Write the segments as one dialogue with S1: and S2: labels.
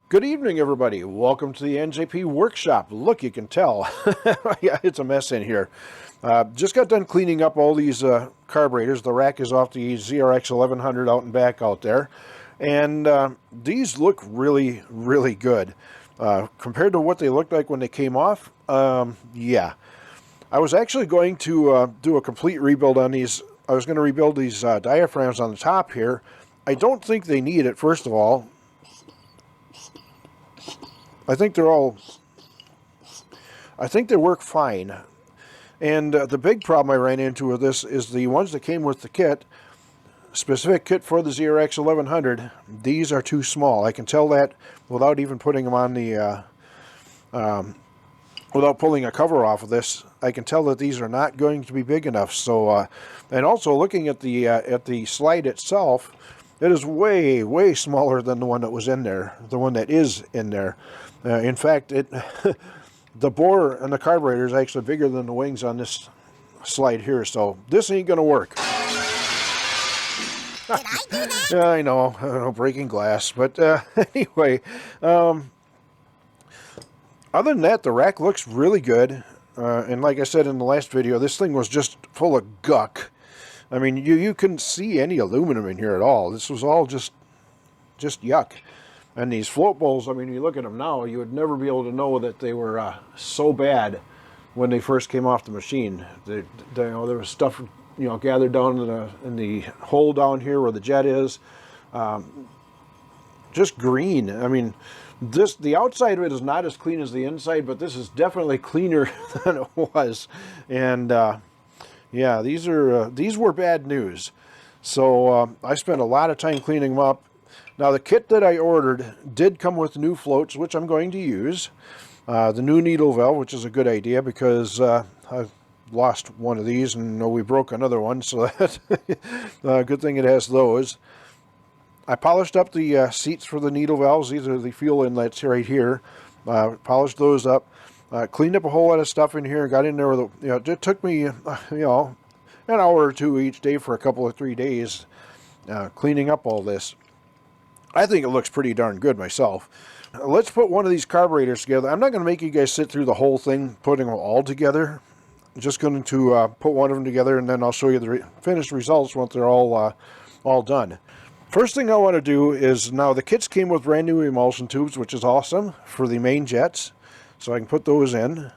S1: Good evening, everybody. Welcome to the NJP workshop. Look, you can tell. Yeah, it's a mess in here. Just got done cleaning up all these carburetors. The rack is off the ZRX 1100 out and back out there. And these look really, really good. Compared to what they looked like when they came off, yeah. I was actually going to do a complete rebuild on these. I was going to rebuild these diaphragms on the top here. I don't think they need it, first of all. I think they work fine. And the big problem I ran into with this is the ones that came with the kit, specific kit for the ZRX 1100, these are too small. I can tell that without even putting them on the, without pulling a cover off of this. I can tell that these are not going to be big enough. So, and also looking at the slide itself, it is way, way smaller than the one that was in there, the one that is in there. In fact, the bore and the carburetor is actually bigger than the wings on this slide here, so this ain't going to work.
S2: Did I do that?
S1: Yeah, I know, breaking glass. But anyway, other than that, the rack looks really good. And like I said in the last video, this thing was just full of guck. I mean, you couldn't see any aluminum in here at all. This was all just yuck. And these float bowls, I mean, you look at them now, you would never be able to know that they were so bad when they first came off the machine. There was stuff, gathered down in the hole down here where the jet is. Just green. I mean, the outside of it is not as clean as the inside, but this is definitely cleaner than it was. And yeah, these were bad news. So I spent a lot of time cleaning them up. Now, the kit that I ordered did come with new floats, which I'm going to use. The new needle valve, which is a good idea because I've lost one of these and we broke another one, so that's a good thing it has those. I polished up the seats for the needle valves. These are the fuel inlets right here. Polished those up. Cleaned up a whole lot of stuff in here. Got in there with it took me, an hour or two each day for a couple or 3 days cleaning up all this. I think it looks pretty darn good myself. Let's put one of these carburetors together. I'm not going to make you guys sit through the whole thing, putting them all together. I'm just going to put one of them together, and then I'll show you the finished results once they're all done. First thing I want to do is, now the kits came with brand new emulsion tubes, which is awesome for the main jets. So I can put those in.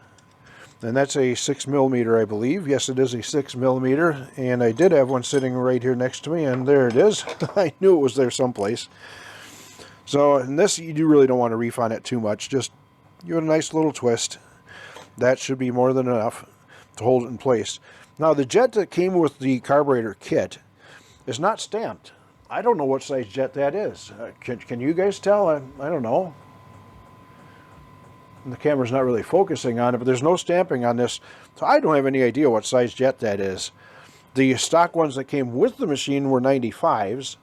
S1: And that's a 6mm, I believe. Yes, it is a 6mm. And I did have one sitting right here next to me, and there it is. I knew it was there someplace. So in this, you really don't want to reef on it too much. Just give it a nice little twist. That should be more than enough to hold it in place. Now, the jet that came with the carburetor kit is not stamped. I don't know what size jet that is. Can you guys tell? I don't know. The camera's not really focusing on it, but there's no stamping on this, so I don't have any idea what size jet that is. The stock ones that came with the machine were 95s,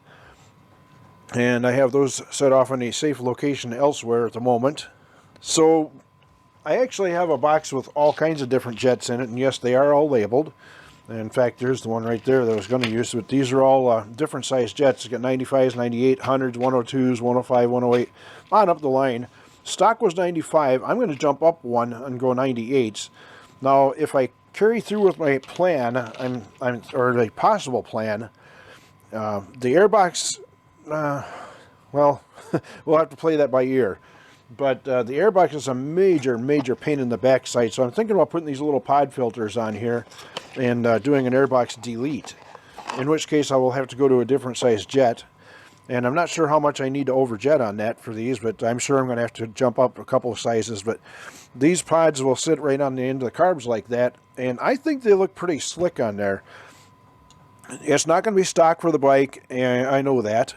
S1: and I have those set off in a safe location elsewhere at the moment. So I actually have a box with all kinds of different jets in it, and yes, they are all labeled. And in fact, there's the one right there that I was going to use, but these are all different size jets. You got 95s, 98, 100s, 102s, 105, 108, on up the line. Stock was 95. I'm going to jump up one and go 98s. Now, if I carry through with my plan, or a possible plan, the airbox, well, we'll have to play that by ear. But the airbox is a major, major pain in the backside. So I'm thinking about putting these little pod filters on here and doing an airbox delete. In which case I will have to go to a different size jet. And I'm not sure how much I need to overjet on that for these, but I'm sure I'm going to have to jump up a couple of sizes. But these pods will sit right on the end of the carbs like that, and I think they look pretty slick on there. It's not going to be stock for the bike, and I know that.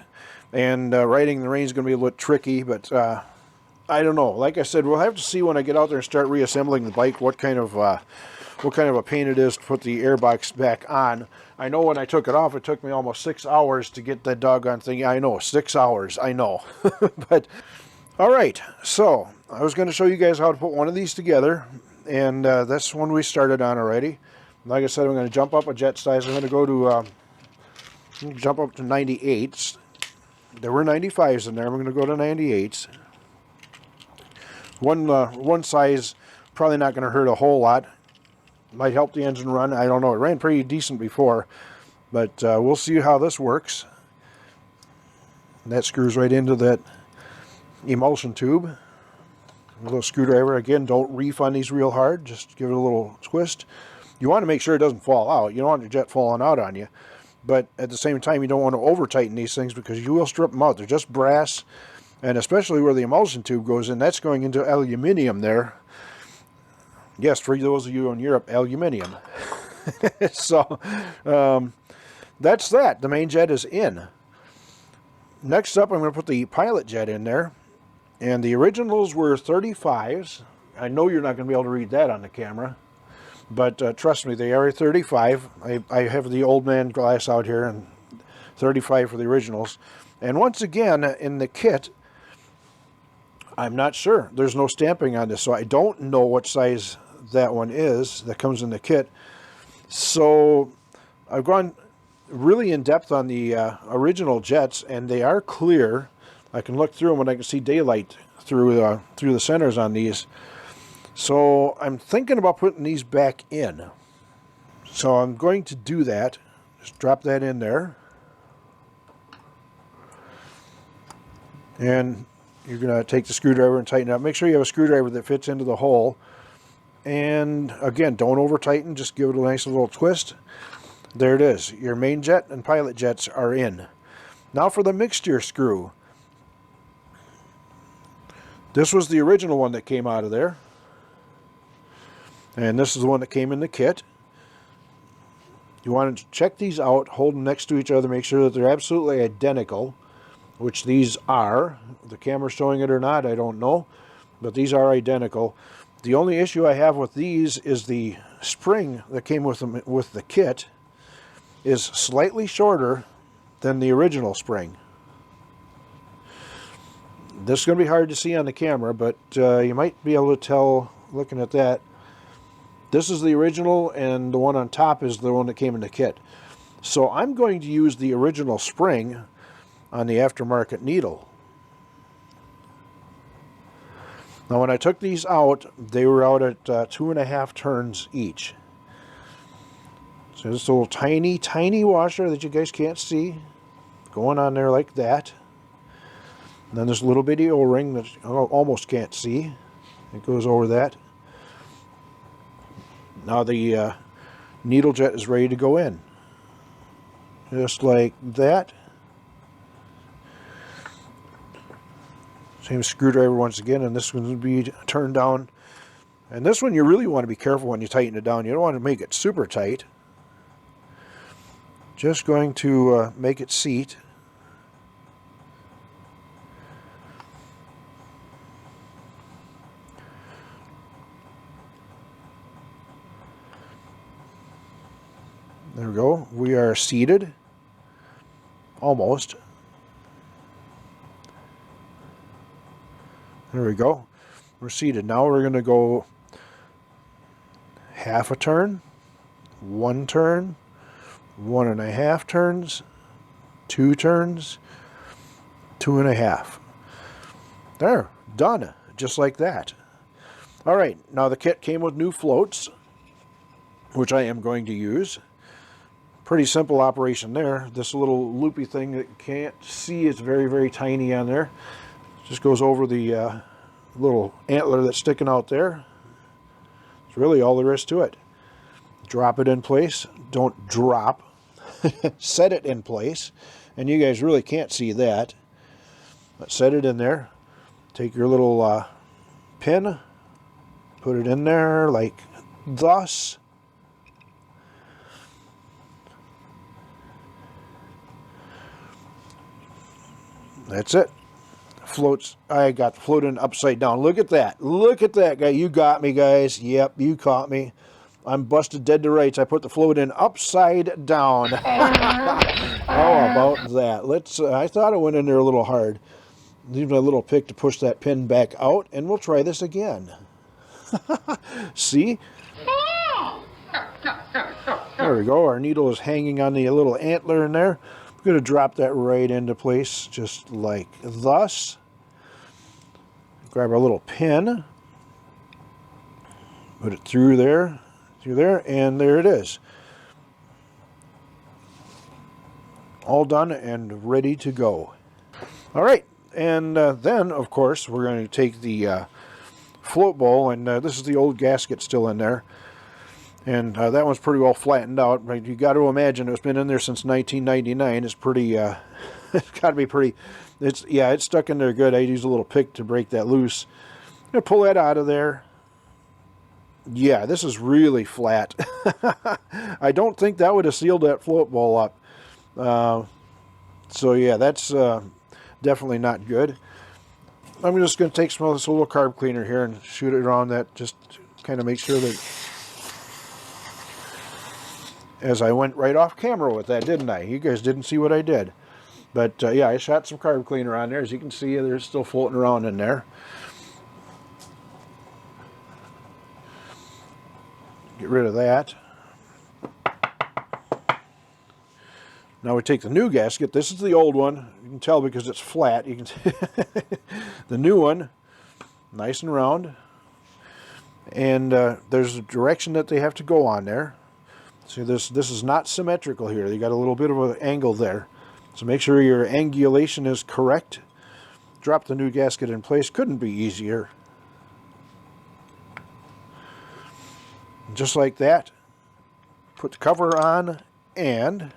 S1: And riding the range is going to be a little tricky, but I don't know. Like I said, we'll have to see when I get out there and start reassembling the bike what kind of a pain it is to put the airbox back on. I know when I took it off, it took me almost 6 hours to get that doggone thing. I know, 6 hours, I know. But, all right, so I was going to show you guys how to put one of these together, and that's one we started on already. Like I said, I'm going to jump up a jet size. I'm going to go to jump up to 98s. There were 95s in there. I'm going to go to 98s. One size probably not going to hurt a whole lot. Might help the engine run. I don't know. It ran pretty decent before, but we'll see how this works. And that screws right into that emulsion tube. A little screwdriver. Again, don't reef on these real hard. Just give it a little twist. You want to make sure it doesn't fall out. You don't want your jet falling out on you. But at the same time, you don't want to over-tighten these things because you will strip them out. They're just brass. And especially where the emulsion tube goes in, that's going into aluminum there. Yes, for those of you in Europe, aluminum. So, that's that. The main jet is in. Next up, I'm going to put the pilot jet in there. And the originals were 35s. I know you're not going to be able to read that on the camera. But trust me, they are 35. I have the old man glass out here, and 35 for the originals. And once again, in the kit, I'm not sure. There's no stamping on this, so I don't know what size that one is that comes in the kit. So I've gone really in depth on the original jets, and they are clear. I can look through them and I can see daylight through the centers on these. So I'm thinking about putting these back in. So I'm going to do that. Just drop that in there. And you're going to take the screwdriver and tighten it up. Make sure you have a screwdriver that fits into the hole. And again, don't over tighten, just give it a nice little twist. There it is. Your main jet and pilot jets are in. Now for the mixture screw. This was the original one that came out of there. And this is the one that came in the kit. You want to check these out, hold them next to each other, make sure that they're absolutely identical, which these are. The camera's showing it or not, I don't know. But these are identical. The only issue I have with these is the spring that came with them with the kit is slightly shorter than the original spring. This is going to be hard to see on the camera, but you might be able to tell looking at that. This is the original, and the one on top is the one that came in the kit. So I'm going to use the original spring on the aftermarket needle. Now when I took these out, they were out at 2.5 turns each. So this little tiny, tiny washer that you guys can't see going on there like that. And then this little bitty O-ring that you almost can't see. It goes over that. Now the needle jet is ready to go in. Just like that. Same screwdriver once again, and this one's going to be turned down. And this one you really want to be careful when you tighten it down. You don't want to make it super tight. Just going to make it seat. There we go. We are seated. Almost. There we go. We're seated. Now we're going to go half a turn, 1 turn, 1.5 turns, 2 turns, 2.5. There, done. Just like that. All right, now the kit came with new floats, which I am going to use. Pretty simple operation there. This little loopy thing that you can't see is very, very tiny on there. Just goes over the little antler that's sticking out there. It's really all there is to it. Drop it in place. Don't drop. Set it in place. And you guys really can't see that. But set it in there. Take your little pin. Put it in there like thus. That's it. Floats. I got the float in upside down. Look at that. Look at that guy. You got me, guys. Yep, you caught me. I'm busted dead to rights. I put the float in upside down. How about that? Let's. I thought it went in there a little hard. Leave my little pick to push that pin back out, and we'll try this again. See? There we go. Our needle is hanging on the little antler in there. I'm going to drop that right into place just like thus. Grab our little pin, put it through there, and there it is. All done and ready to go. All right, and then, of course, we're going to take the float bowl, and this is the old gasket still in there. And that one's pretty well flattened out. But you got to imagine it's been in there since 1999. It's pretty, it's got to be pretty, it's stuck in there good. I used a little pick to break that loose. I'm going to pull that out of there. Yeah, this is really flat. I don't think that would have sealed that float bowl up. So yeah, that's definitely not good. I'm just going to take some of this little carb cleaner here and shoot it around that, just kind of make sure that, as I went right off camera with that, didn't I? You guys didn't see what I did. But yeah, I shot some carb cleaner on there. As you can see, they're still floating around in there. Get rid of that. Now we take the new gasket. This is the old one. You can tell because it's flat. You can see the new one, nice and round. And there's a direction that they have to go on there. See, this is not symmetrical here. You got a little bit of an angle there. So make sure your angulation is correct. Drop the new gasket in place. Couldn't be easier. Just like that. Put the cover on and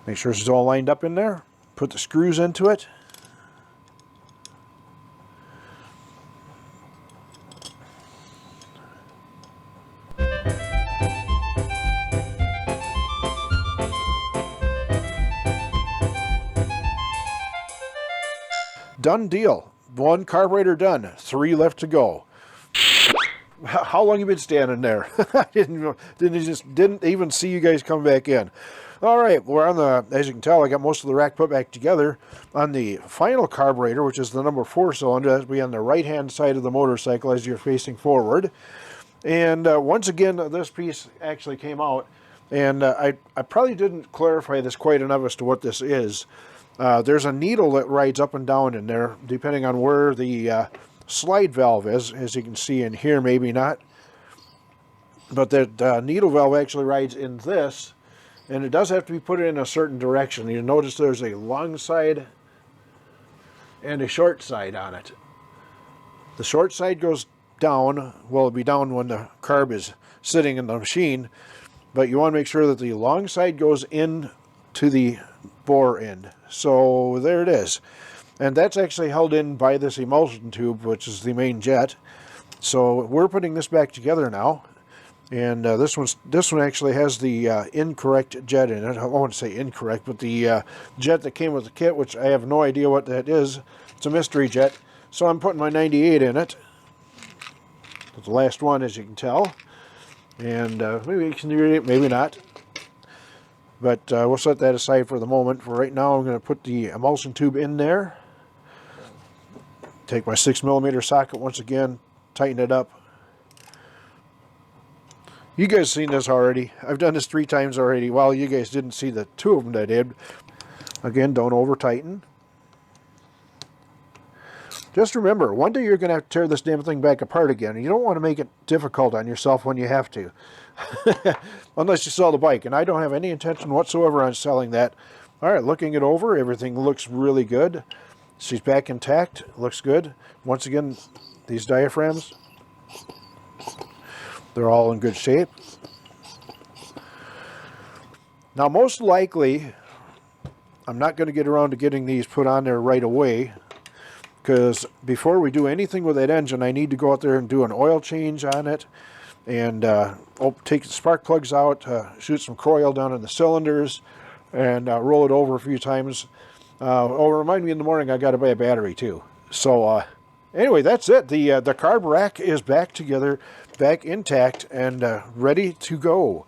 S1: make sure it's all lined up in there. Put the screws into it. Done deal. One carburetor done. 3 left to go. How long you been standing there? I didn't even see you guys come back in. All right, we're on the, as you can tell, I got most of the rack put back together on the final carburetor, which is the number 4 cylinder. That'll be on the right-hand side of the motorcycle as you're facing forward. And once again, this piece actually came out, and I probably didn't clarify this quite enough as to what this is. There's a needle that rides up and down in there, depending on where the slide valve is, as you can see in here, maybe not. But that needle valve actually rides in this, and it does have to be put in a certain direction. You notice there's a long side and a short side on it. The short side goes down. Well, it'll be down when the carb is sitting in the machine, but you want to make sure that the long side goes in to the bore end. So there it is. And that's actually held in by this emulsion tube, which is the main jet. So we're putting this back together now. And this one actually has the incorrect jet in it. I won't say incorrect, but the jet that came with the kit, which I have no idea what that is. It's a mystery jet. So I'm putting my 98 in it. It's the last one, as you can tell. And maybe you can read it, maybe not. But we'll set that aside for the moment. For right now, I'm going to put the emulsion tube in there. Take my 6mm socket once again, tighten it up. You guys seen this already. I've done this 3 times already. Well, you guys didn't see the 2 of them that I did. Again, don't over tighten. Just remember, one day you're going to have to tear this damn thing back apart again. And you don't want to make it difficult on yourself when you have to. Unless you sell the bike. And I don't have any intention whatsoever on selling that. All right, looking it over, everything looks really good. She's back intact. Looks good. Once again, these diaphragms, they're all in good shape. Now, most likely, I'm not going to get around to getting these put on there right away, because before we do anything with that engine, I need to go out there and do an oil change on it, and take the spark plugs out, shoot some oil down in the cylinders, and roll it over a few times. Remind me in the morning I got to buy a battery too. So anyway, that's it. The carb rack is back together, back intact, and ready to go.